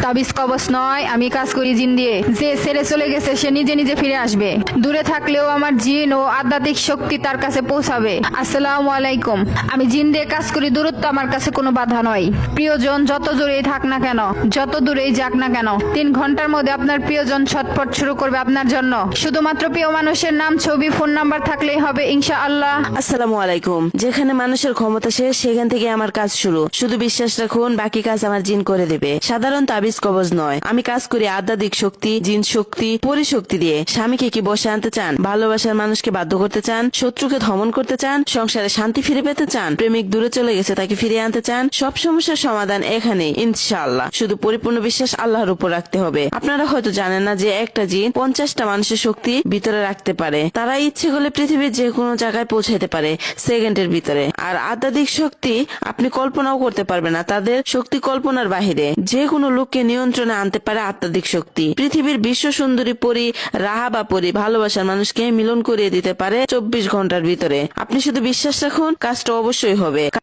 তাবিজ কবচ নয়, আমি কাজ করি জিন দিয়ে। যে ছেড়ে চলে গেছে সে নিজে নিজে ফিরে আসবে। দূরে থাকলেও আমার জিন ও আধ্যাত্মিক শক্তি তার কাছে পৌঁছাবে। আসসালামু আলাইকুম। আমি জিন দিয়ে কাজ করি, দূরত্ব আমার কাছে কোনো বাধা নয়। প্রিয়জন যত দূরেই থাক না কেন, যত দূরেই যাক না কেন, 3 ঘন্টার মধ্যে আপনার প্রিয়জন ছটফট শুরু করবে আপনার জন্য। শুধুমাত্র প্রিয় মানুষের নাম, ছবি, ফোন নাম্বার থাকলেই হবে ইনশাআল্লাহ। আসসালামু আলাইকুম। যেখানে মানুষের ক্ষমতা শেষ সেখান থেকে আমার কাজ শুরু। শুধু বিশ্বাস রাখুন, বাকি কাজ আমার জিন করে দেবে। সাধারণ তাবিজ কবজ নয়, আমি কাজ করি আধ্যাত্মিক শক্তি, জিন শক্তি, পরিশক্তি দিয়ে। স্বামীকে কি বসে আনতে চান? ভালোবাসার মানুষকে বাধ্য করতে চান? শত্রুকে দমন করতে চান? সংসারে শান্তি ফিরে পেতে চান? প্রেমিক দূরে চলে গেছে, তাকে ফিরিয়ে আনতে চান? সব সমস্যার সমাধান এখানে ইনশাআল্লাহ। শুধু পরিপূর্ণ বিশ্বাস আল্লাহর উপর রাখতে হবে। আপনারা হয়তো জানেন না যে একটা জিন 50টা মানুষের শক্তি ভিতরে রাখতে পারে। তারা ইচ্ছে করলে পৃথিবীর যে কোনো জায়গায় পৌঁছাতে পারে সেকেন্ডের ভিতরে। আর আধ্যাত্মিক শক্তি আপনি কল্পনাও করতে পারবেন না, তাদের শক্তি কল্পনার বাহিরে। যে কোনো লোককে নিয়ন্ত্রণে আনতে পারে আধ্যাত্মিক শক্তি। পৃথিবীর বিশ্ব সুন্দরী পরী, রাহাবা পরী, ভালোবাসার মানুষকে মিলন করিয়ে দিতে পারে 24 ঘন্টার ভিতরে। আপনি শুধু বিশ্বাস রাখুন, কাজটা অবশ্যই হবে।